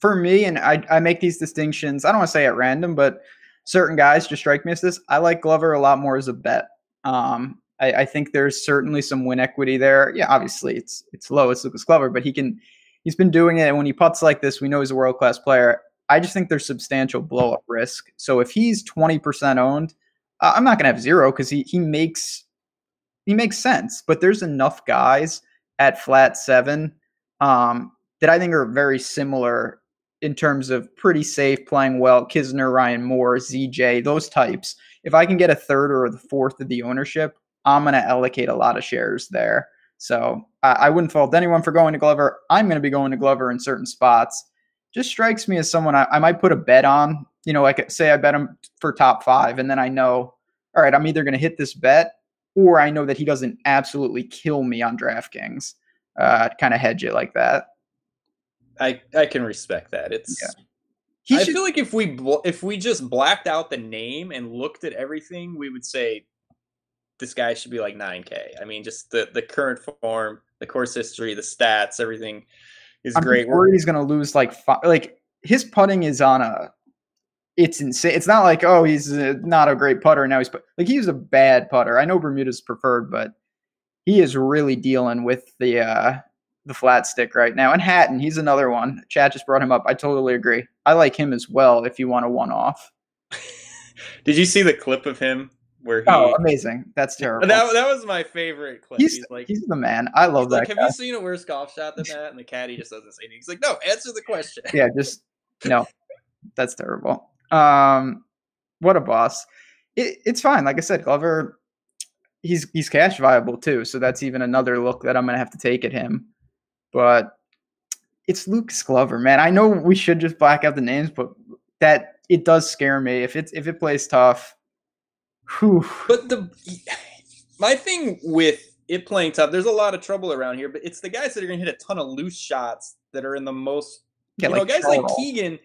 for me, and I make these distinctions, I don't want to say at random, but certain guys just strike me as this. I like Glover a lot more as a bet. I think there's certainly some win equity there. Yeah, obviously it's low. It's Lucas Glover, but he's been doing it. And when he putts like this, we know he's a world-class player. I just think there's substantial blow-up risk. So if he's 20% owned, I'm not going to have 0 because he makes sense. But there's enough guys at flat 7 that I think are very similar in terms of pretty safe, playing well. Kisner, Ryan Moore, ZJ, those types. If I can get a third or the fourth of the ownership, I'm going to allocate a lot of shares there. So I wouldn't fault anyone for going to Glover. I'm going to be going to Glover in certain spots. Just strikes me as someone I might put a bet on. Like say I bet him for top 5, and then I know, all right, I'm either going to hit this bet, or I know that he doesn't absolutely kill me on DraftKings. Kind of hedge it like that. I can respect that. I feel like if we just blacked out the name and looked at everything, we would say this guy should be like 9K. I mean, just the current form, the course history, the stats, everything is great. I'm worried he's going to lose like his putting is on it's insane. It's not like, oh, he's not a great putter. Now he's a bad putter. I know Bermuda's preferred, but he is really dealing with the flat stick right now. And Hatton, he's another one. Chad just brought him up. I totally agree. I like him as well if you want a one-off. Did you see the clip of him where amazing. That's terrible. That was my favorite clip. He's the man. I love that. Have you seen a worse golf shot than that? And the caddy just doesn't say anything. He's like, no, answer the question. Yeah, no. That's terrible. What a boss. It's fine. Like I said, Glover, he's cash viable too. So that's even another look that I'm going to have to take at him. But it's Lucas Glover, man. I know we should just black out the names, but that it does scare me if it plays tough. Whew. But my thing with it playing tough, there's a lot of trouble around here, but it's the guys that are going to hit a ton of loose shots that are in the most, guys like Keegan.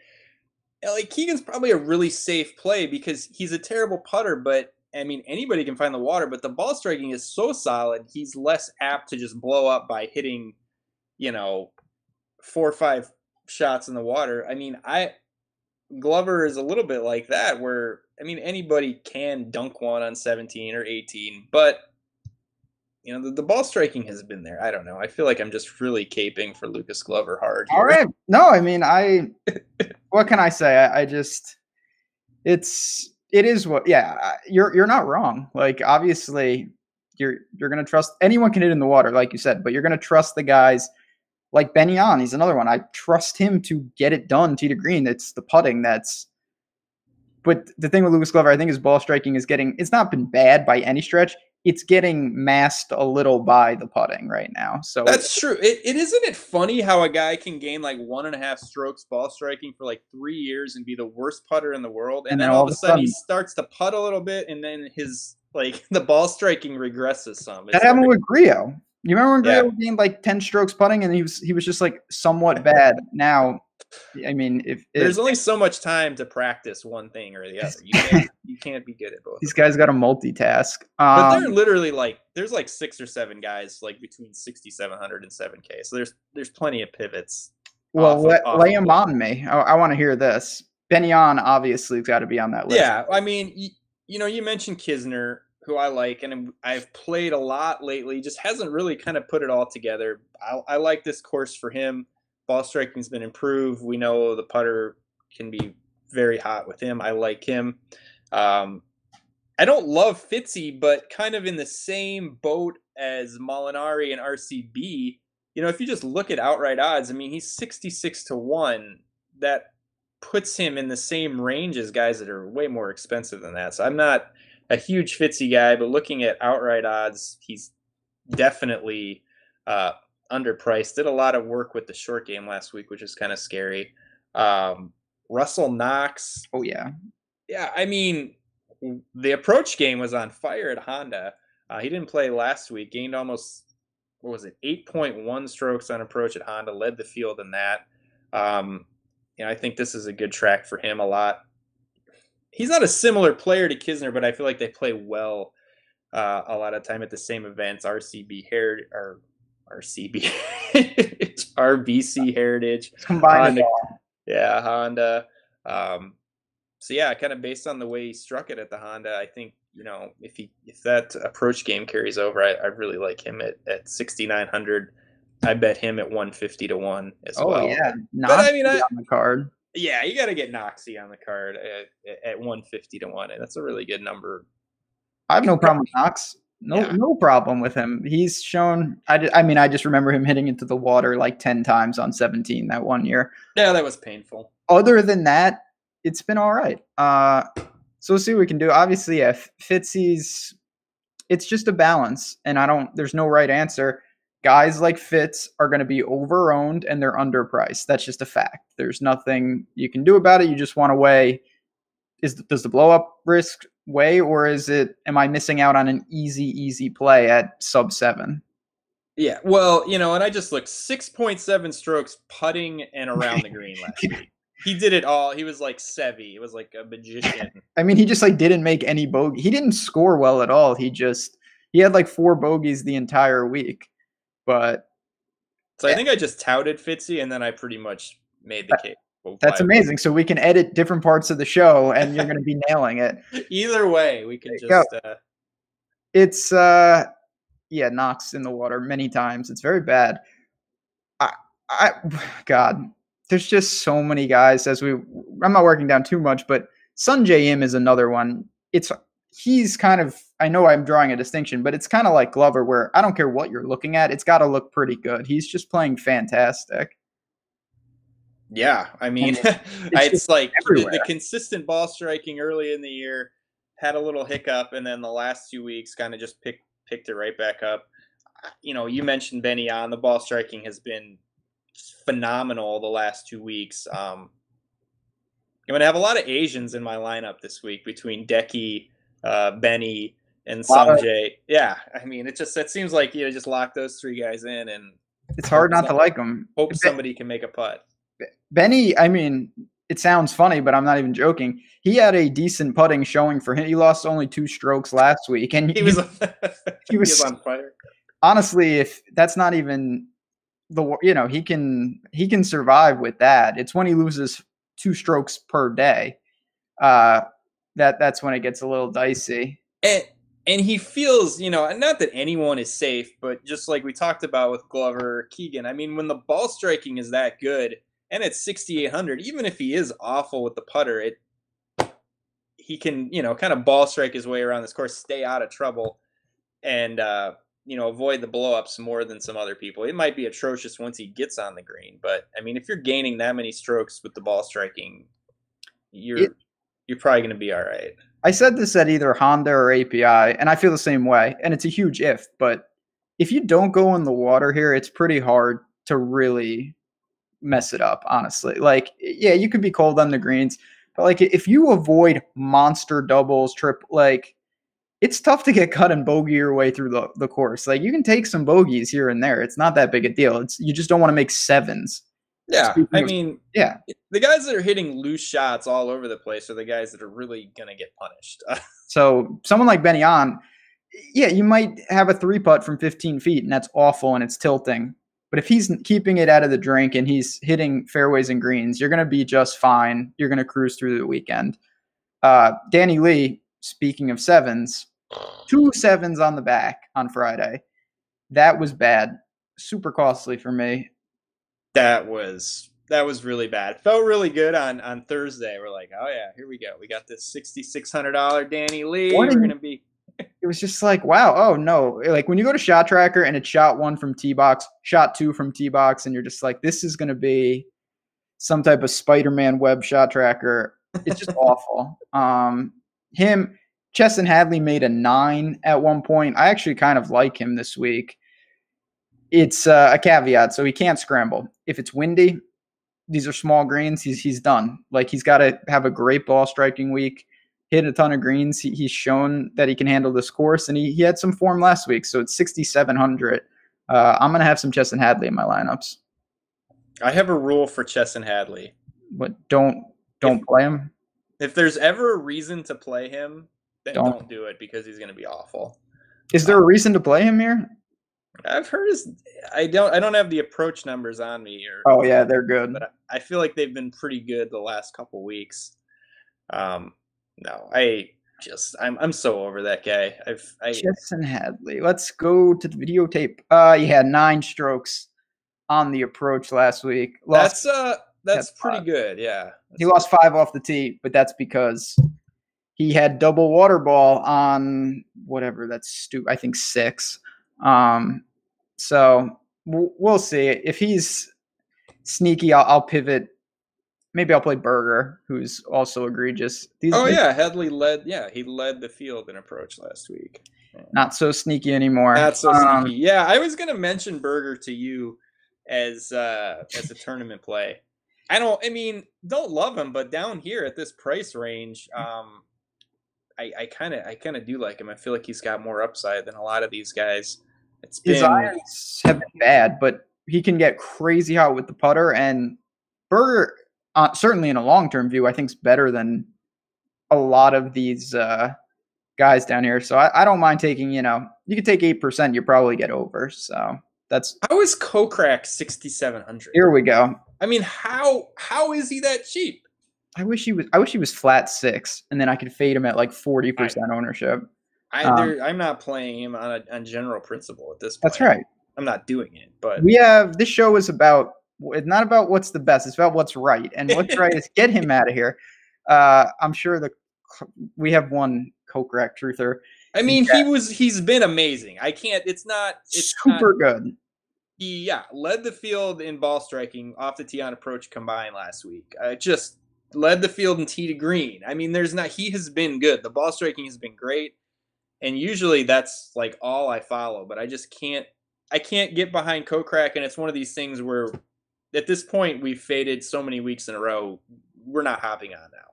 Like Keegan's probably a really safe play because he's a terrible putter, but I mean, anybody can find the water, but the ball striking is so solid, he's less apt to just blow up by hitting, 4 or 5 shots in the water. I mean, Glover is a little bit like that where, I mean, anybody can dunk one on 17 or 18, but the ball striking has been there. I don't know. I feel like I'm just really caping for Lucas Glover hard here. All right. No, I mean, what can I say? it is what, yeah, you're not wrong. Like, obviously you're going to trust anyone can hit in the water, like you said, but you're going to trust the guys like Ben Yan. He's another one. I trust him to get it done tee to green. It's the putting but the thing with Lucas Glover, I think his ball striking it's not been bad by any stretch. It's getting masked a little by the putting right now. So that's true. It isn't it funny how a guy can gain like 1.5 strokes ball striking for like 3 years and be the worst putter in the world, and then all of a sudden he starts to putt a little bit, and then his the ball striking regresses some. That happened with Griot. You remember when Griot gained like 10 strokes putting, and he was just like somewhat bad. Now, I mean, if there's only so much time to practice one thing or the other, you can't be good at both. These guys got to multitask. But they're literally there's like 6 or 7 guys like between 6,700 and 7K. So there's plenty of pivots. Well, lay them on me. I want to hear this. Ben Yan obviously has got to be on that list. Yeah, I mean, you mentioned Kisner, who I like, and I've played a lot lately. Just hasn't really kind of put it all together. I like this course for him. Ball striking's been improved. We know the putter can be very hot with him. I like him. I don't love Fitzy, but kind of in the same boat as Molinari and RCB. If you just look at outright odds, I mean, he's 66-1. That puts him in the same range as guys that are way more expensive than that. So I'm not a huge Fitzy guy, but looking at outright odds, he's definitely underpriced. Did a lot of work with the short game last week, which is kind of scary. Russell Knox. Oh, yeah. Yeah, I mean, the approach game was on fire at Honda. He didn't play last week. Gained almost, 8.1 strokes on approach at Honda. Led the field in that. I think this is a good track for him a lot. He's not a similar player to Kisner, but I feel like they play well a lot of time at the same events. RBC Heritage. Combined. Honda. So yeah, kind of based on the way he struck it at the Honda, I think, if that approach game carries over, I really like him at 6,900. I bet him at 150-1 as well. Oh yeah, but I mean, on the card. Yeah, you got to get Noxie on the card at 150-1, and that's a really good number. I have no problem with Knox. No problem with him. He's shown. I just remember him hitting into the water like 10 times on 17 that one year. Yeah, that was painful. Other than that, it's been all right. So we'll see what we can do. Obviously, Fitzy's. It's just a balance, and there's no right answer. guys like Fitz are going to be over-owned and they're underpriced. That's just a fact. There's nothing you can do about it. You just want to weigh, does the blow-up risk weigh, or am I missing out on an easy play at sub 7? Yeah, well, and I just looked 6.7 strokes putting and around the green last week. He did it all. He was like Sevi. It was like a magician. I mean, he just like didn't make any bogey. He didn't score well at all. He had like 4 bogeys the entire week. But so I think I just touted Fitzy, and then I pretty much made the case. That's amazing. So we can edit different parts of the show, and you're going to be nailing it. Either way, we can just. It's knocks in the water many times. It's very bad. God, there's just so many guys. I'm not working down too much, but Sungjae Im is another one. He's kind of, I know I'm drawing a distinction, but it's kind of like Glover, where I don't care what you're looking at, it's got to look pretty good. He's just playing fantastic. Yeah, I mean, it's like the consistent ball striking early in the year had a little hiccup, and then the last 2 weeks kind of just picked it right back up. You mentioned Benny on. The ball striking has been phenomenal the last 2 weeks. I'm going to have a lot of Asians in my lineup this week between Decky, Benny, and Sungjae. Yeah, I mean, it seems like just lock those 3 guys in, and it's hard not to like them. Hope somebody can make a putt. Benny, I mean, it sounds funny, but I'm not even joking. He had a decent putting showing for him. He lost only 2 strokes last week, and he was on fire. Honestly, if that's not even he can survive with that. It's when he loses 2 strokes per day, that's when it gets a little dicey. And he feels, not that anyone is safe, but just like we talked about with Glover, Keegan. I mean, when the ball striking is that good, and it's 6,800, even if he is awful with the putter, he can, kind of ball strike his way around this course, stay out of trouble, and avoid the blowups more than some other people. It might be atrocious once he gets on the green, but I mean, if you're gaining that many strokes with the ball striking, you're probably going to be all right. I said this at either Honda or API, and I feel the same way. And it's a huge if, but if you don't go in the water here, it's pretty hard to really mess it up, honestly. Like, yeah, you could be cold on the greens, but like if you avoid monster doubles, it's tough to get cut and bogey your way through the course. Like, you can take some bogeys here and there. It's not that big a deal. You just don't want to make 7s. Yeah, the guys that are hitting loose shots all over the place are the guys that are really going to get punished. So someone like Benny on, you might have a 3-putt from 15 feet, and that's awful, and it's tilting. But if he's keeping it out of the drink and he's hitting fairways and greens, you're going to be just fine. You're going to cruise through the weekend. Danny Lee, speaking of 7s, 2 7s on the back on Friday. That was bad. Super costly for me. That was really bad. Felt really good on Thursday. We're like, oh yeah, here we go. We got this $6,600 Danny Lee. We're gonna be. It was just like, wow, oh no. Like when you go to Shot Tracker and it's shot 1 from tee box, shot 2 from tee box, and you're just like, this is gonna be some type of Spider-Man web shot tracker. It's just awful. Chesson Hadley made a 9 at one point. I actually kind of like him this week. It's a caveat, so he can't scramble. If it's windy, these are small greens, he's done. Like, he's got to have a great ball striking week, hit a ton of greens. He's shown that he can handle this course, and he had some form last week, so it's 6,700. I'm going to have some Chesson Hadley in my lineups. I have a rule for Chesson Hadley. But don't play him. If there's ever a reason to play him, then don't do it, because he's going to be awful. Is there a reason to play him here? I've heard I don't have the approach numbers on me. Oh yeah, they're good. But I feel like they've been pretty good the last couple weeks. No, I'm so over that guy. Chesson Hadley. Let's go to the videotape. He had 9 strokes on the approach last week. That's pretty good. Yeah, he lost 5 off the tee, but that's because he had double water ball on whatever. I think 6. So we'll see. If he's sneaky, I'll pivot maybe I'll play Berger, who's also egregious. Oh yeah, Headley led. Yeah, he led the field in approach last week. Yeah. Not so sneaky anymore. Not so sneaky. Yeah, I was gonna mention Berger to you as a tournament play. I mean, don't love him, but down here at this price range, I kind of do like him. I feel like he's got more upside than a lot of these guys. His irons have been bad, but he can get crazy hot with the putter. And Berger, certainly in a long-term view, I think is better than a lot of these guys down here. So I don't mind taking, you could take 8%, you probably get over. So that's. How is Kokrak 6,700? Here we go. I mean, how is he that cheap? I wish he was flat 6, and then I could fade him at like 40% ownership. I'm not playing him on general principle at this point. That's right. I'm not doing it, but this show is about, it's not about what's the best, it's about what's right. And what's right is get him out of here. I'm sure we have one Kokrak truther. I mean, he's been amazing. It's super good. He led the field in ball striking off the tee on approach combined last week. Just led the field in tee to green. I mean, he has been good. The ball striking has been great. And usually that's like all I follow, but I can't get behind Kokrak, and it's one of these things where at this point we've faded so many weeks in a row, we're not hopping on now.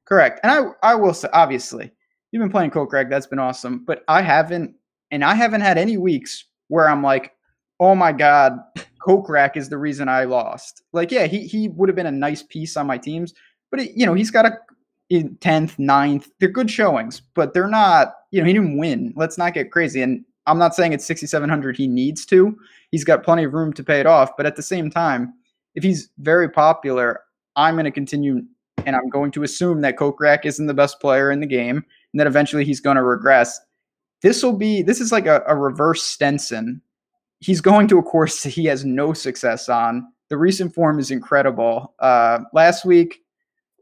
Correct. And I will say, obviously, you've been playing Kokrak, that's been awesome, but I haven't had any weeks where I'm like, oh my God, Kokrak is the reason I lost. Like, yeah, he would have been a nice piece on my teams, but he's got a 10th, 9th. They're good showings, but they're not, he didn't win. Let's not get crazy. And I'm not saying it's 6,700 he needs to. He's got plenty of room to pay it off. But at the same time, if he's very popular, I'm going to continue, and I'm going to assume that Kokrak isn't the best player in the game, and that eventually he's going to regress. This is like a reverse Stenson. He's going to a course that he has no success on. The recent form is incredible. Last week,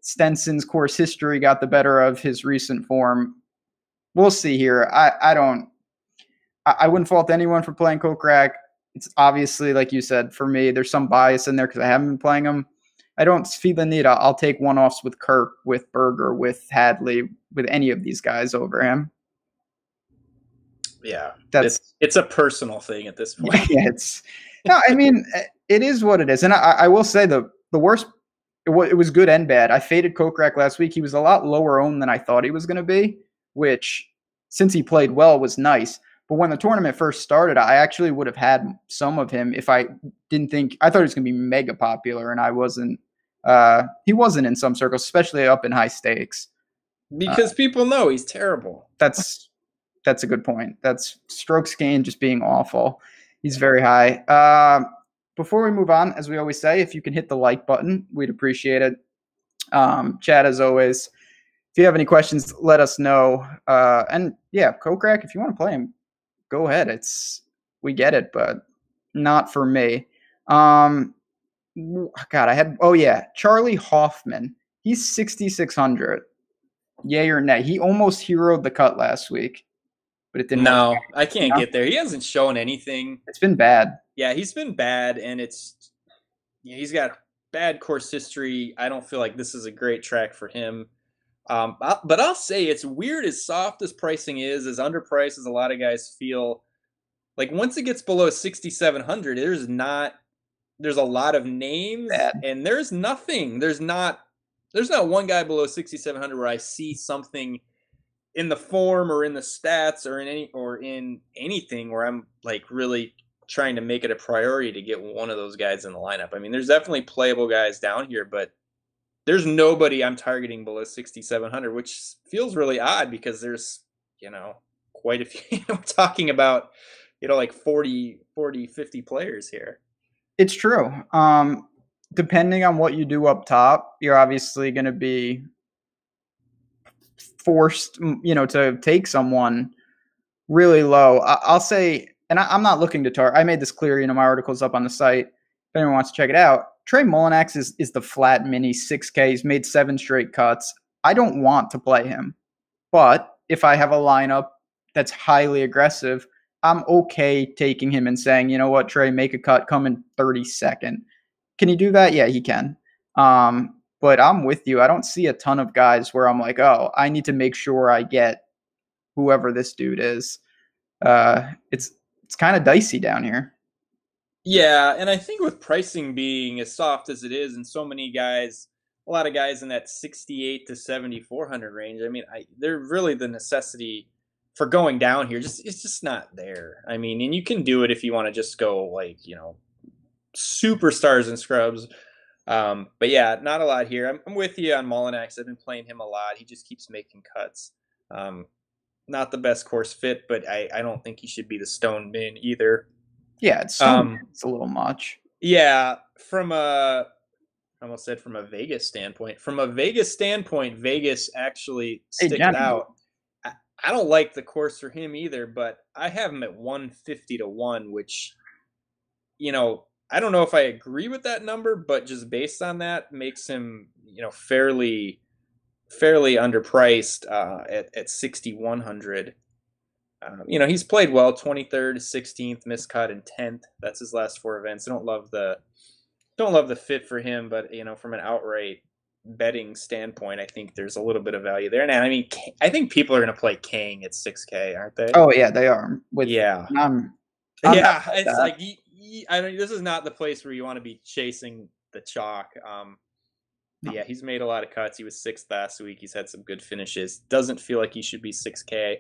Stenson's course history got the better of his recent form. We'll see here. I wouldn't fault anyone for playing Kokrak. It's obviously, like you said, for me, there's some bias in there because I haven't been playing him. I don't feel the need. I'll take one-offs with Kirk, with Berger, with Hadley, with any of these guys over him. Yeah, it's a personal thing at this point. Yeah, I mean, it is what it is. And I will say the worst, it was good and bad. I faded Kokrak last week. He was a lot lower owned than I thought he was going to be, which, since he played well, was nice. But when the tournament first started, I actually would have had some of him if I didn't think – I thought he was going to be mega popular, and I wasn't he wasn't in some circles, especially up in high stakes. Because people know he's terrible. That's a good point. That's strokes gained just being awful. He's very high. Before we move on, as we always say, if you can hit the like button, we'd appreciate it. Chat, as always, if you have any questions, let us know. And yeah, Kokrak, if you want to play him, go ahead. We get it, but not for me. God, Charlie Hoffman. He's 6,600. Yay or nay? He almost heroed the cut last week, but it didn't. No, I can't get there. He hasn't shown anything. It's been bad. Yeah, he's been bad, and he's got bad course history. I don't feel like this is a great track for him. But I'll say it's weird, as soft as pricing is, as underpriced as a lot of guys feel. Like, once it gets below 6,700, there's a lot of names, and there's nothing. There's not one guy below 6,700 where I see something in the form or in the stats or in anything where I'm like really trying to make it a priority to get one of those guys in the lineup. I mean, there's definitely playable guys down here, but there's nobody I'm targeting below 6,700, which feels really odd because there's, quite a few. We're talking about, like 40, 50 players here. It's true. Depending on what you do up top, you're obviously going to be forced, to take someone really low. I'll say, and I'm not looking to target. I made this clear, my article's up on the site. If anyone wants to check it out, Trey Mullinax is the flat mini 6K. He's made 7 straight cuts. I don't want to play him, but if I have a lineup that's highly aggressive, I'm okay taking him and saying, you know what, Trey, make a cut, come in 32nd. Can he do that? Yeah, he can. but I'm with you. I don't see a ton of guys where I'm like, oh, I need to make sure I get whoever this dude is. It's kind of dicey down here. Yeah, and I think with pricing being as soft as it is, and so many guys, a lot of guys in that 68 to 7,400 range. I mean, they're really the necessity for going down here. It's just not there. I mean, and you can do it if you want to just go like superstars and scrubs. But yeah, not a lot here. I'm with you on Mullinax. I've been playing him a lot. He just keeps making cuts. Not the best course fit, but I don't think he should be the stone bin either. Yeah, it's a little much. Yeah, I almost said from a Vegas standpoint. From a Vegas standpoint, Vegas actually sticks out. I don't like the course for him either, but I have him at 150 to 1, which, I don't know if I agree with that number, but just based on that makes him, fairly underpriced at 6,100. He's played well, 23rd, 16th, miscut, and 10th. That's his last 4 events. I don't love the fit for him, but from an outright betting standpoint, I think there's a little bit of value there. And I mean, I think people are going to play Kang at 6K, aren't they? Oh yeah, they are. I'm it's like this is not the place where you want to be chasing the chalk. No. Yeah, he's made a lot of cuts. He was 6th last week. He's had some good finishes. Doesn't feel like he should be 6K.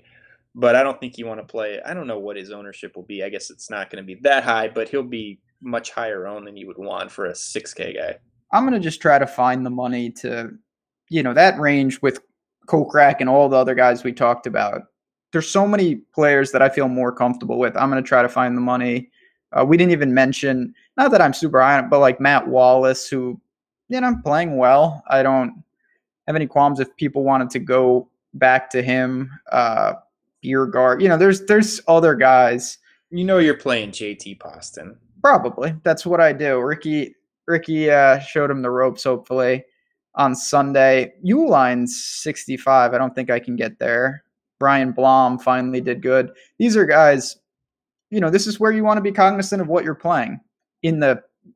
But I don't think you want to play. I don't know what his ownership will be. I guess it's not going to be that high, but he'll be much higher owned than you would want for a 6K guy. I'm going to just try to find the money to, that range with Kokrak and all the other guys we talked about. There's so many players that I feel more comfortable with. I'm going to try to find the money. We didn't even mention, not that I'm super high on it, but like Matt Wallace, who, playing well. I don't have any qualms if people wanted to go back to him. Biergard, there's other guys. You're playing JT Poston. Probably. That's what I do. Ricky showed him the ropes, hopefully, on Sunday. Uline's 65. I don't think I can get there. Brian Blom finally did good. These are guys, this is where you want to be cognizant of what you're playing.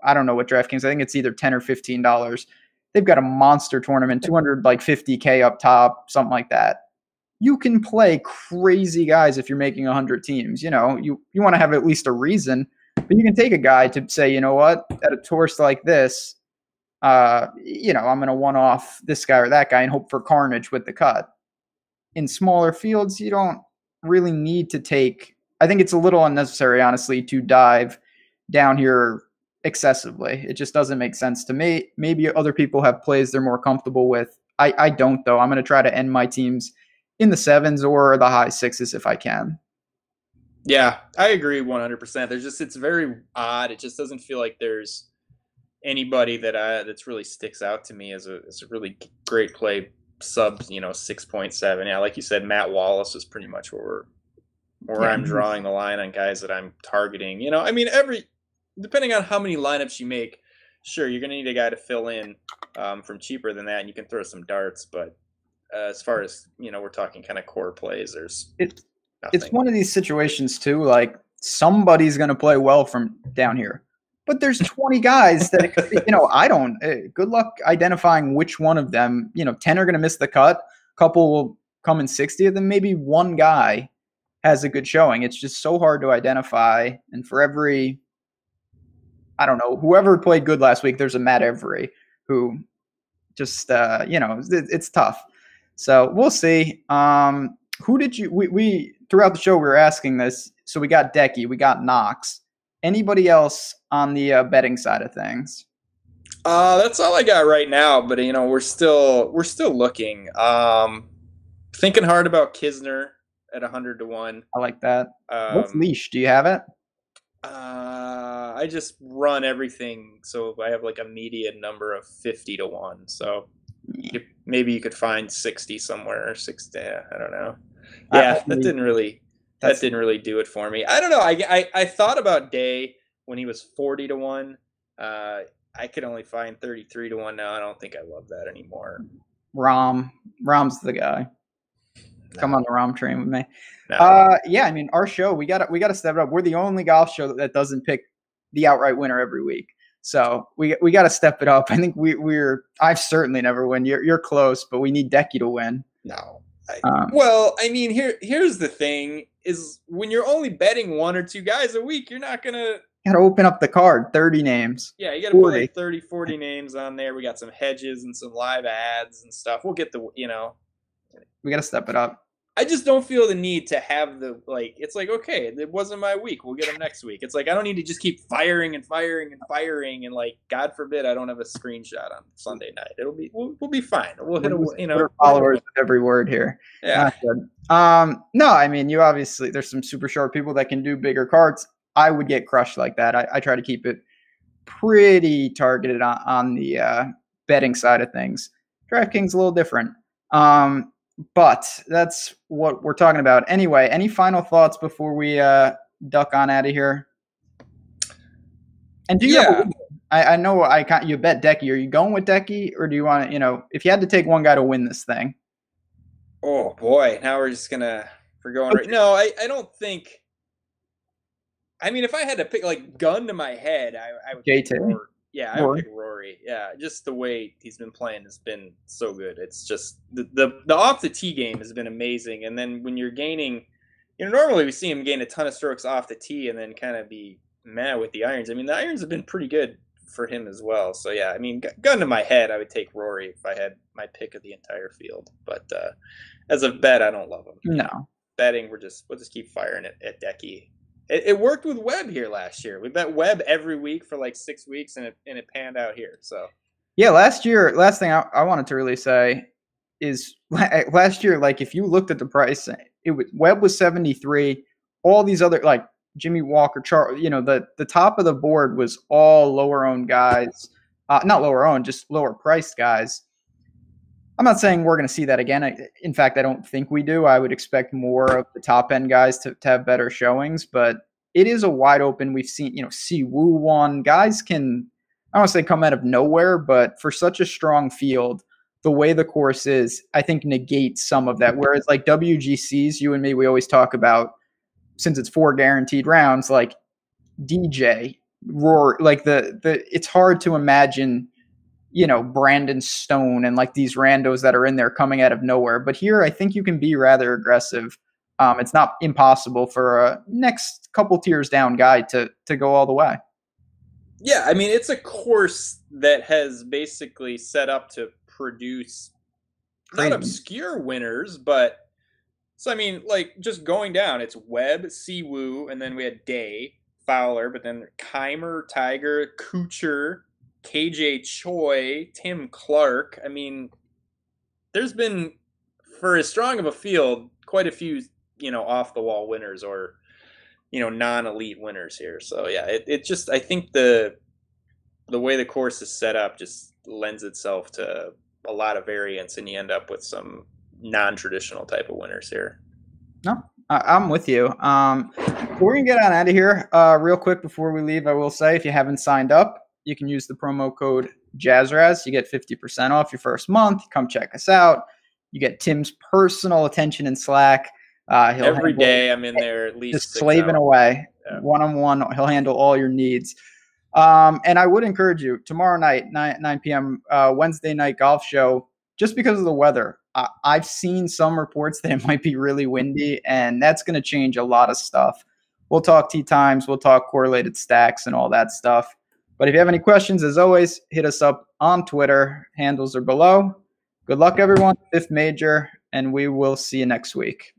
I don't know what DraftKings, I think it's either $10 or $15. They've got a monster tournament, 250K up top, something like that. You can play crazy guys if you're making 100 teams. You want to have at least a reason, but you can take a guy to say, you know what, at a course like this, I'm going to one-off this guy or that guy and hope for carnage with the cut. In smaller fields, you don't really need to take. I think it's a little unnecessary, honestly, to dive down here excessively. It just doesn't make sense to me. Maybe other people have plays they're more comfortable with. I don't, though. I'm going to try to end my teams in the 7s or the high 6s if I can. Yeah, I agree 100%. It's very odd. It just doesn't feel like there's anybody that's really sticks out to me as a really great play sub 6.7. Yeah, like you said, Matt Wallace is pretty much where I'm drawing the line on guys that I'm targeting. Depending on how many lineups you make, sure, you're gonna need a guy to fill in from cheaper than that, and you can throw some darts, but as far as we're talking kind of core plays, it's one of these situations too, like somebody's going to play well from down here, but there's 20 guys that I don't good luck identifying which one of them. 10 are going to miss the cut, a couple will come in 60th, and maybe one guy has a good showing. It's just so hard to identify, and for every, I don't know, whoever played good last week, there's a Matt Every who just it's tough. So we'll see. Who did you? We throughout the show we were asking this. So we got Decky, we got Knox. Anybody else on the betting side of things? That's all I got right now. But we're still looking. Thinking hard about Kisner at 100 to 1. I like that. What's leash? Do you have it? I just run everything, so I have like a median number of 50 to 1. So. Maybe you could find 60 somewhere or 60. I don't know. Yeah, that didn't really do it for me. I don't know. I thought about Day when he was 40 to 1. I could only find 33 to 1 now. I don't think I love that anymore. Rom's the guy. No. Come on the Rom train with me. No. Yeah, I mean, our show, we got to step it up. We're the only golf show that doesn't pick the outright winner every week. So we got to step it up. I think I've certainly never win. You're close, but we need Decky to win. No. Here's the thing: is when you're only betting 1 or 2 guys a week, you're not gonna. Got to open up the card, 30 names. Yeah, you got to put like 30, 40 names on there. We got some hedges and some live ads and stuff. We'll get we got to step it up. I just don't feel the need to have it's like, okay, it wasn't my week. We'll get them next week. It's like, I don't need to just keep firing and firing and firing. And like, God forbid, I don't have a screenshot on Sunday night. We'll be fine. We'll hit followers with every word here. Yeah. No, I mean, there's some super sharp people that can do bigger cards. I would get crushed like that. I try to keep it pretty targeted on the betting side of things. DraftKings a little different. But that's what we're talking about. Anyway, any final thoughts before we duck on out of here? And do you I know you bet Decky. Are you going with Decky, or do you want to, if you had to take one guy to win this thing? Oh boy, now we're going right. No, I don't think. I mean, if I had to pick like gun to my head, I would pick Rory. Yeah, I would pick Rory. Yeah, just the way he's been playing has been so good. It's just the off the tee game has been amazing. And then when you're gaining, normally we see him gain a ton of strokes off the tee and then kind of be mad with the irons. I mean, the irons have been pretty good for him as well. So yeah, I mean, gun to my head, I would take Rory if I had my pick of the entire field. But as a bet, I don't love him. No, betting, we'll just keep firing at Decky. It worked with Webb here last year. We bet Webb every week for like 6 weeks, and it panned out here. So, yeah, last thing I wanted to really say is last year, like if you looked at the price, Webb was 73. All these other like Jimmy Walker, the top of the board was all lower owned guys, not lower owned, just lower priced guys. I'm not saying we're going to see that again. In fact, I don't think we do. I would expect more of the top end guys to have better showings, but it is a wide open. We've seen, Si Woo won. Guys can, I don't want to say come out of nowhere, but for such a strong field, the way the course is, I think negates some of that. Whereas like WGCs, you and me, we always talk about, since it's 4 guaranteed rounds, like DJ, Roar, like it's hard to imagine Brandon Stone and like these randos that are in there coming out of nowhere. But here, I think you can be rather aggressive. It's not impossible for a next couple tiers down guy to go all the way. Yeah, I mean, it's a course that has basically set up to produce not obscure winners, but so I mean, like just going down, it's Webb, Si Woo, and then we had Day, Fowler, but then Keimer, Tiger, Kuchar, KJ Choi, Tim Clark. I mean, there's been, for as strong of a field, quite a few, off the wall winners or, non-elite winners here. So yeah, it just, I think the way the course is set up just lends itself to a lot of variance, and you end up with some non-traditional type of winners here. No, I'm with you. We're gonna get on out of here real quick before we leave. I will say, if you haven't signed up, you can use the promo code JazzRaz. You get 50% off your first month. Come check us out. You get Tim's personal attention in Slack. Every day I'm in there at least just slaving away. Yeah. One-on-one. He'll handle all your needs. And I would encourage you, tomorrow night, 9 p.m., Wednesday night golf show, just because of the weather. I've seen some reports that it might be really windy, and that's going to change a lot of stuff. We'll talk tee times. We'll talk correlated stacks and all that stuff. But if you have any questions, as always, hit us up on Twitter. Handles are below. Good luck, everyone. 5th major, and we will see you next week.